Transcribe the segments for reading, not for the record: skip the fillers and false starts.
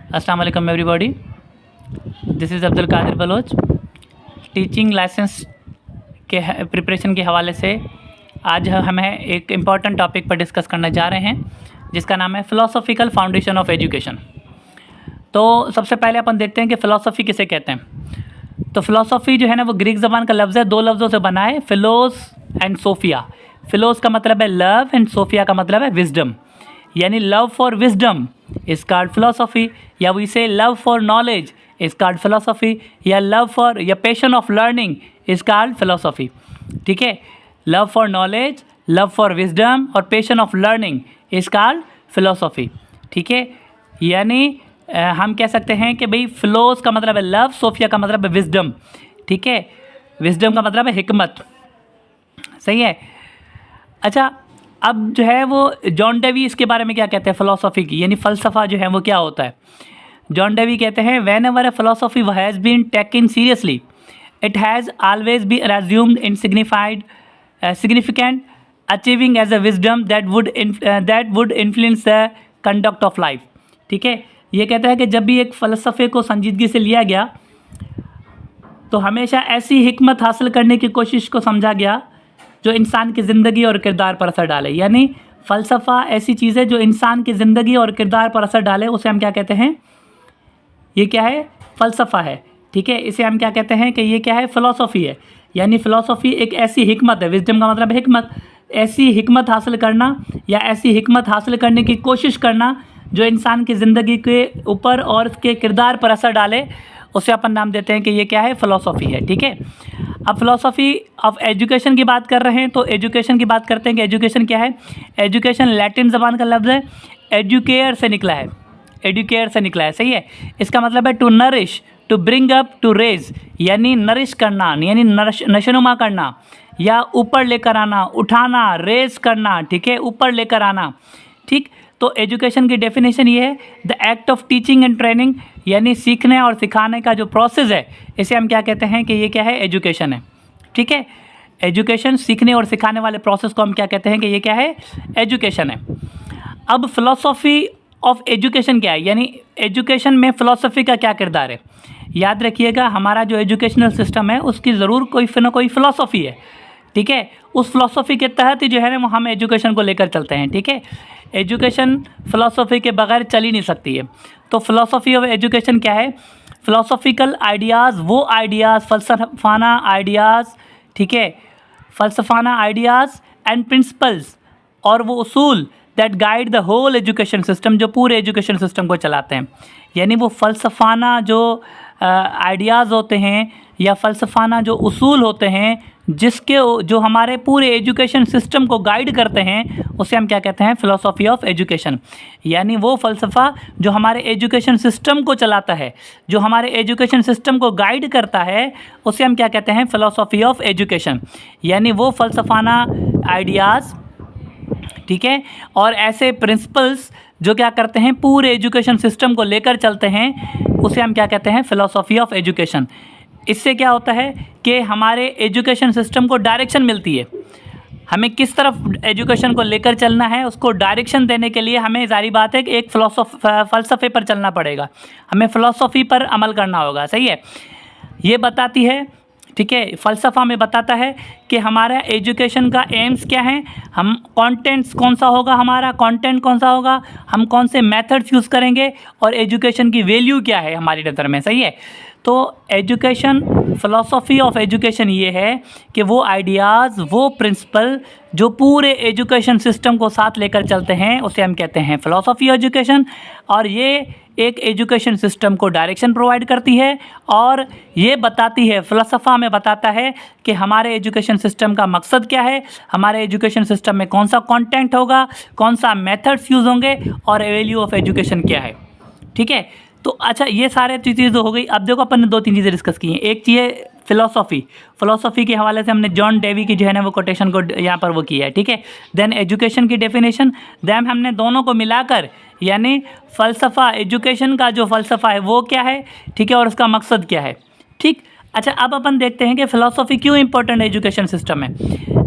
अस्सलाम वालेकुम everybody, this is Abdul Qadir Baloch. Teaching license के प्रिपरेशन के हवाले से आज हम एक इम्पॉर्टेंट टॉपिक पर डिस्कस करने जा रहे हैं जिसका नाम है फ़िलासफ़िकल फाउंडेशन ऑफ एजुकेशन। तो सबसे पहले अपन देखते हैं कि फ़िलासफ़ी किसे कहते हैं। तो फ़िलासफ़ी जो है ना वो ग्रीक ज़बान का लफ्ज़ है, दो लफ्ज़ों से बना है, फ़िलोस एंड सोफिया। फ़िलोस का मतलब है लव एंड सोफिया का मतलब है विजडम, यानी love for wisdom is called philosophy, या we say love for knowledge is called philosophy, या लव फॉर या passion of learning is called philosophy. ठीक है, love for knowledge, love for wisdom और passion of learning is called philosophy. ठीक है, यानी हम कह सकते हैं कि भाई फिलोस का मतलब है लव, सोफिया का मतलब है विजडम। ठीक है, विजडम का मतलब है हिकमत। सही है। अच्छा, अब जो है वो जॉन डेवी इसके बारे में क्या कहते हैं फ़िलासफ़ी की, यानी फ़लसफ़ा जो है वो क्या होता है। जॉन डेवी कहते हैं whenever a philosophy has been taken seriously it has always been assumed in significant achieving as a wisdom that would influence the conduct of life. ठीक है, ये कहता है कि जब भी एक फ़लसफ़े को संजीदगी से लिया गया तो हमेशा ऐसी हिकमत हासिल करने की कोशिश को समझा गया जो इंसान की ज़िंदगी और किरदार पर असर डाले। यानी फ़लसफ़ा ऐसी चीज़ है जो इंसान की ज़िंदगी और किरदार पर असर डाले, उसे हम क्या कहते हैं, ये क्या है, फ़लसफ़ा है। ठीक है, इसे हम क्या कहते हैं कि ये क्या है, फ़िलासफ़ी है। यानी फ़िलासफ़ी एक ऐसी हिकमत है, विजडम का मतलब हिकमत, ऐसी हिकमत हासिल करना या ऐसी हिकमत हासिल करने की कोशिश करना जो इंसान की ज़िंदगी के ऊपर और उसके किरदार पर असर डाले, उसे अपन नाम देते हैं कि ये क्या है, फ़िलासफ़ी है। ठीक है, अब फ़िलासफ़ी ऑफ एजुकेशन की बात कर रहे हैं तो एजुकेशन की बात करते हैं कि एजुकेशन क्या है। एजुकेशन लैटिन ज़बान का लफ्ज़ है, एजुकेयर से निकला है, एडुकेयर से निकला है। सही है, इसका मतलब है to nourish, to bring up, to raise, यानी नरिश करना, यानी नशोनुमा करना या ऊपर लेकर आना, उठाना, रेज करना। ठीक है, ऊपर लेकर आना। ठीक, तो एजुकेशन की डेफिनेशन ये है, the act of teaching and training, यानी सीखने और सिखाने का जो प्रोसेस है इसे हम क्या कहते हैं कि ये क्या है, एजुकेशन है। ठीक है, एजुकेशन, सीखने और सिखाने वाले प्रोसेस को हम क्या कहते हैं कि ये क्या है, एजुकेशन है। अब फ़िलासफ़ी ऑफ एजुकेशन क्या है, यानी एजुकेशन में फ़िलासफ़ी का क्या किरदार है। याद रखिएगा, हमारा जो एजुकेशनल सिस्टम है उसकी ज़रूर कोई ना कोई फ़िलासफ़ी है। ठीक है, उस फ़िलासफ़ी के तहत ही जो है ना वो हम एजुकेशन को लेकर चलते हैं। ठीक है, एजुकेशन फ़िलासफ़ी के बगैर चल ही नहीं सकती है। तो फ़िलासफ़ी ऑफ एजुकेशन क्या है, फ़िलासफ़िकल आइडियाज़, वो आइडियाज़, फ़लसफ़ाना आइडियाज़, ठीक है, फ़लसफ़ाना आइडियाज़ एंड प्रिंसिपल्स, और वो उसूल that guide the whole education system, जो पूरे एजुकेशन सिस्टम को चलाते हैं। यानी वो फ़लसफ़ाना जो आइडियाज़ होते हैं या फ़लसफ़ाना जो उसूल होते हैं जिसके जो हमारे पूरे एजुकेशन सिस्टम को गाइड करते हैं, उसे हम क्या कहते हैं, फ़िलासफ़ी ऑफ एजुकेशन। यानी वो फ़लसफ़ा जो हमारे एजुकेशन सिस्टम को चलाता है, जो हमारे एजुकेशन सिस्टम को गाइड करता है, उसे हम क्या कहते हैं, फ़िलासफ़ी ऑफ एजुकेशन। यानी वो फ़लसफ़ाना आइडियाज़, ठीक है, और ऐसे प्रिंसिपल्स जो क्या करते हैं, पूरे एजुकेशन सिस्टम को लेकर चलते हैं, उसे हम क्या कहते हैं, फ़िलासफ़ी ऑफ एजुकेशन। इससे क्या होता है कि हमारे एजुकेशन सिस्टम को डायरेक्शन मिलती है, हमें किस तरफ एजुकेशन को लेकर चलना है उसको डायरेक्शन देने के लिए हमें ज़ाहिर बात है कि एक फ़लसफ़े पर चलना पड़ेगा, हमें फ़िलासफ़ी पर अमल करना होगा। सही है, ये बताती है, ठीक है, फ़लसफ़ा में बताता है कि हमारा एजुकेशन का एम्स क्या है, हम कंटेंट्स कौन सा होगा, हमारा कंटेंट कौन सा होगा, हम कौन से मेथड्स यूज़ करेंगे, और एजुकेशन की वैल्यू क्या है हमारी नज़र में। सही है, तो एजुकेशन, फ़िलासफ़ी ऑफ एजुकेशन ये है कि वो आइडियाज़, वो प्रिंसिपल जो पूरे एजुकेशन सिस्टम को साथ लेकर चलते हैं, उसे हम कहते हैं फ़िलासफ़ी एजुकेशन। और ये एक एजुकेशन सिस्टम को डायरेक्शन प्रोवाइड करती है और ये बताती है, फ़लसफ़ा में बताता है कि हमारे एजुकेशन सिस्टम का मकसद क्या है, हमारे एजुकेशन सिस्टम में कौन सा कंटेंट होगा, कौन सा मेथड्स यूज़ होंगे, और वैल्यू ऑफ एजुकेशन क्या है। ठीक है, तो अच्छा, ये सारे चीज़ें हो गई। अब देखो अपन ने दो तीन चीज़ें डिस्कस की हैं। एक चीज़ है फ़िलासफ़ी के हवाले से हमने जॉन डेवी की जो है ना वो कोटेशन को यहाँ पर वो किया है। ठीक है, देन एजुकेशन की डेफिनेशन, देन हमने दोनों को मिलाकर, यानी फ़लसफ़ा, एजुकेशन का जो फ़लसफ़ा है वो क्या है, ठीक है, और उसका मकसद क्या है। ठीक, अच्छा, अब अपन देखते हैं कि फ़िलॉसफी क्यों इंपॉर्टेंट एजुकेशन सिस्टम में।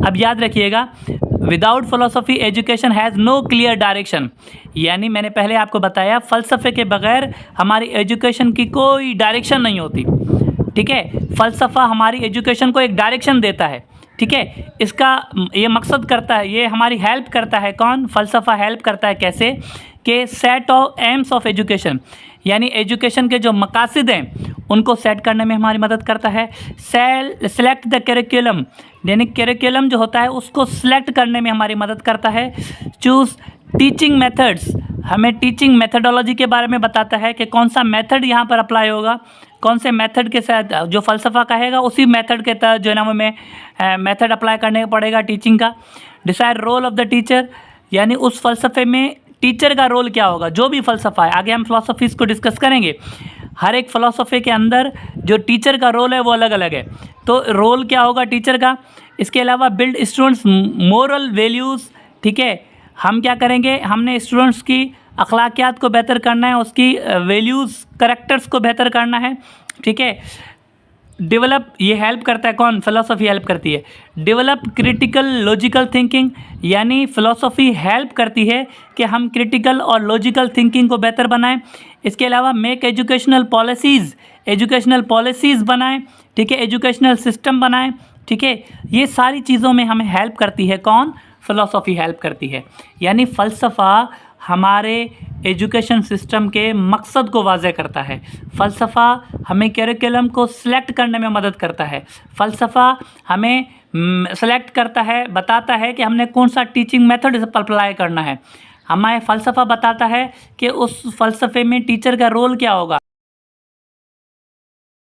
अब याद रखिएगा, without philosophy education has no clear direction. यानी मैंने पहले आपको बताया, फ़लसफ़े के बगैर हमारी एजुकेशन की कोई डायरेक्शन नहीं होती। ठीक है, फ़लसफ़ा हमारी एजुकेशन को एक डायरेक्शन देता है। ठीक है, इसका ये मकसद करता है, ये हमारी हेल्प करता है। कौन? फ़लसफ़ा हेल्प करता है। कैसे? कि set of AIIMS of education, यानी एजुकेशन के जो मकासद हैं उनको सेट करने में हमारी मदद करता है। सेलेक्ट द करिकुलम, यानी करिकुलम जो होता है उसको सिलेक्ट करने में हमारी मदद करता है। चूज़ टीचिंग मेथड्स, हमें टीचिंग मेथडोलॉजी के बारे में बताता है कि कौन सा मेथड यहाँ पर अप्लाई होगा, कौन से मेथड के साथ जो फ़लसफ़ा कहेगा उसी मेथड के तहत जो है ना हमें मेथड अप्लाई करने पड़ेगा टीचिंग का। Decide role of the teacher, यानी उस फ़लसफ़े में टीचर का रोल क्या होगा। जो भी फ़लसफ़ा है, आगे हम फ़िलॉसफीज़ को डिस्कस करेंगे, हर एक फ़िलॉसफी के अंदर जो टीचर का रोल है वो अलग अलग है। तो रोल क्या होगा टीचर का। इसके अलावा बिल्ड स्टूडेंट्स मोरल वैल्यूज़। ठीक है, हम क्या करेंगे, हमने स्टूडेंट्स की अखलाकियात को बेहतर करना है, उसकी वैल्यूज़ करैक्टर्स को बेहतर करना है। ठीक है, डेवलप, ये हेल्प करता है। कौन? फ़िलॉसफी हेल्प करती है। डेवलप क्रिटिकल लॉजिकल थिंकिंग, यानी फ़िलॉसफी हेल्प करती है कि हम क्रिटिकल और लॉजिकल थिंकिंग को बेहतर बनाएं। इसके अलावा make educational policies, educational policies बनाएं। ठीक है, एजुकेशनल सिस्टम बनाएं। ठीक है, ये सारी चीज़ों में हमें हेल्प करती है। कौन? फ़िलॉसफी हेल्प करती है। यानी फ़लसफ़ा हमारे एजुकेशन सिस्टम के मकसद को वाज़ेह करता है। फ़लसफ़ा हमें करिकुलम को सिलेक्ट करने में मदद करता है। फ़लसफ़ा हमें सेलेक्ट करता है, बताता है कि हमने कौन सा टीचिंग मेथड अप्लाई करना है। हमें फ़लसफ़ा बताता है कि उस फ़लसफ़े में टीचर का रोल क्या होगा।